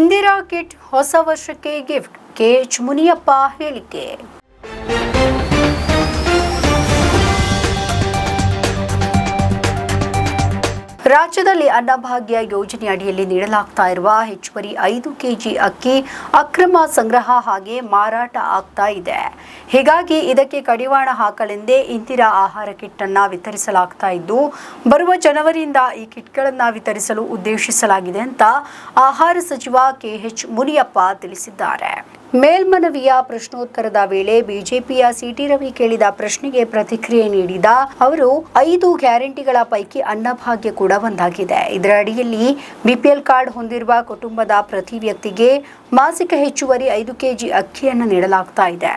Indira kit ಹೊಸ ವರ್ಷಕ್ಕೆ gift, K H Muniyappa ಹೇಳಿಕೆ. ರಾಜ್ಯದಲ್ಲಿ ಅನ್ನಭಾಗ್ಯ ಯೋಜನೆ ಅಡಿಯಲ್ಲಿ ನೀಡಲಾಗ್ತಾ ಇರುವ ಹೆಚ್ಚುವರಿ 5 ಕೆಜಿ ಅಕ್ಕಿ ಅಕ್ರಮ ಸಂಗ್ರಹ ಹಾಗೆ ಮಾರಾಟ ಆಗ್ತಾ ಇದೆ. ಹೀಗಾಗಿ ಇದಕ್ಕೆ ಕಡಿವಾಣ ಹಾಕಲೆಂದೇ ಇಂದಿರಾ ಆಹಾರ ಕಿಟ್ ಅನ್ನು ವಿತರಿಸಲಾಗ್ತಾ ಇದ್ದು, ಬರುವ ಜನವರಿಯಿಂದ ಈ ಕಿಟ್ಗಳನ್ನು ವಿತರಿಸಲು ಉದ್ದೇಶಿಸಲಾಗಿದೆ ಅಂತ ಆಹಾರ ಸಚಿವ ಕೆಎಚ್ ಮುನಿಯಪ್ಪ ತಿಳಿಸಿದ್ದಾರೆ. ಮೇಲ್ಮನವಿಯ ಪ್ರಶ್ನೋತ್ತರದ ವೇಳೆ ಬಿಜೆಪಿಯ ಸಿಟಿ ರವಿ ಕೇಳಿದ ಪ್ರಶ್ನೆಗೆ ಪ್ರತಿಕ್ರಿಯೆ ನೀಡಿದ ಅವರು, 5 ಗ್ಯಾರಂಟಿಗಳ ಪೈಕಿ ಅನ್ನಭಾಗ್ಯ ಕೂಡ ಒಂದಾಗಿದೆ. ಇದರ ಅಡಿಯಲ್ಲಿ ಬಿಪಿಎಲ್ ಕಾರ್ಡ್ ಹೊಂದಿರುವ ಕುಟುಂಬದ ಪ್ರತಿ ವ್ಯಕ್ತಿಗೆ ಮಾಸಿಕ ಹೆಚ್ಚುವರಿ 5 ಕೆಜಿ ಅಕ್ಕಿಯನ್ನು ನೀಡಲಾಗ್ತಾ ಇದೆ.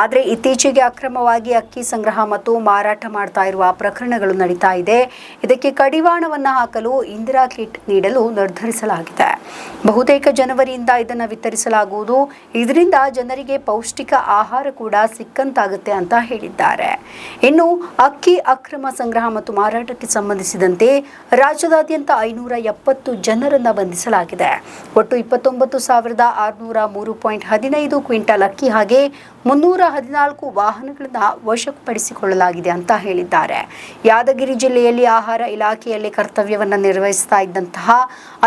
ಆದರೆ ಇತ್ತೀಚೆಗೆ ಅಕ್ರಮವಾಗಿ ಅಕ್ಕಿ ಸಂಗ್ರಹ ಮತ್ತು ಮಾರಾಟ ಮಾಡ್ತಾ ಇರುವ ಪ್ರಕರಣಗಳು ನಡೀತಾ ಇದೆ. ಇದಕ್ಕೆ ಕಡಿವಾಣವನ್ನು ಹಾಕಲು ಇಂದಿರಾ ಕಿಟ್ ನೀಡಲು ನಿರ್ಧರಿಸಲಾಗಿದೆ. ಬಹುತೇಕ ಜನವರಿಯಿಂದ ಇದನ್ನು ವಿತರಿಸಲಾಗುವುದು. ಇದರಿಂದ ಜನರಿಗೆ ಪೌಷ್ಟಿಕ ಆಹಾರ ಕೂಡ ಸಿಕ್ಕಂತಾಗುತ್ತೆ ಅಂತ ಹೇಳಿದ್ದಾರೆ. ಇನ್ನು ಅಕ್ಕಿ ಅಕ್ರಮ ಸಂಗ್ರಹ ಮತ್ತು ಮಾರಾಟಕ್ಕೆ ಸಂಬಂಧಿಸಿದಂತೆ ರಾಜ್ಯದಾದ್ಯಂತ 570 ಜನರನ್ನ ಬಂಧಿಸಲಾಗಿದೆ. ಒಟ್ಟು 29,603.15 ಕ್ವಿಂಟಲ್ ಅಕ್ಕಿ ಹಾಗೆ 314 ವಾಹನಗಳನ್ನು ವಶಪಡಿಸಿಕೊಳ್ಳಲಾಗಿದೆ ಅಂತ ಹೇಳಿದ್ದಾರೆ. ಯಾದಗಿರಿ ಜಿಲ್ಲೆಯಲ್ಲಿ ಆಹಾರ ಇಲಾಖೆಯಲ್ಲಿ ಕರ್ತವ್ಯವನ್ನು ನಿರ್ವಹಿಸ್ತಾ ಇದ್ದಂತಹ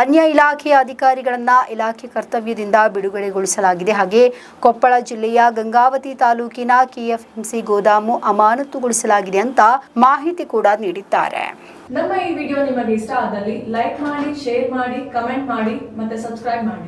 ಅನ್ಯ ಇಲಾಖೆಯ ಅಧಿಕಾರಿಗಳನ್ನ ಇಲಾಖೆ ಕರ್ತವ್ಯದಿಂದ ಬಿಡುಗಡೆಗೊಳಿಸಲಾಗಿದೆ. ಹಾಗೆ ಕೊಪ್ಪಳ ಜಿಲ್ಲೆಯ ಗಂಗಾವತಿ ತಾಲೂಕಿನ ಕೆಎಫ್ಎಂಸಿ ಗೋದಾಮು ಅಮಾನತುಗೊಳಿಸಲಾಗಿದೆ ಅಂತ ಮಾಹಿತಿ ಕೂಡ ನೀಡಿದ್ದಾರೆ. ನಮ್ಮ ಈ ವಿಡಿಯೋ ನಿಮಗೆ ಇಷ್ಟ ಆದಲ್ಲಿ ಲೈಕ್ ಮಾಡಿ, ಶೇರ್ ಮಾಡಿ, ಕಮೆಂಟ್ ಮಾಡಿ ಮತ್ತೆ ಸಬ್ಸ್ಕ್ರೈಬ್ ಮಾಡಿ.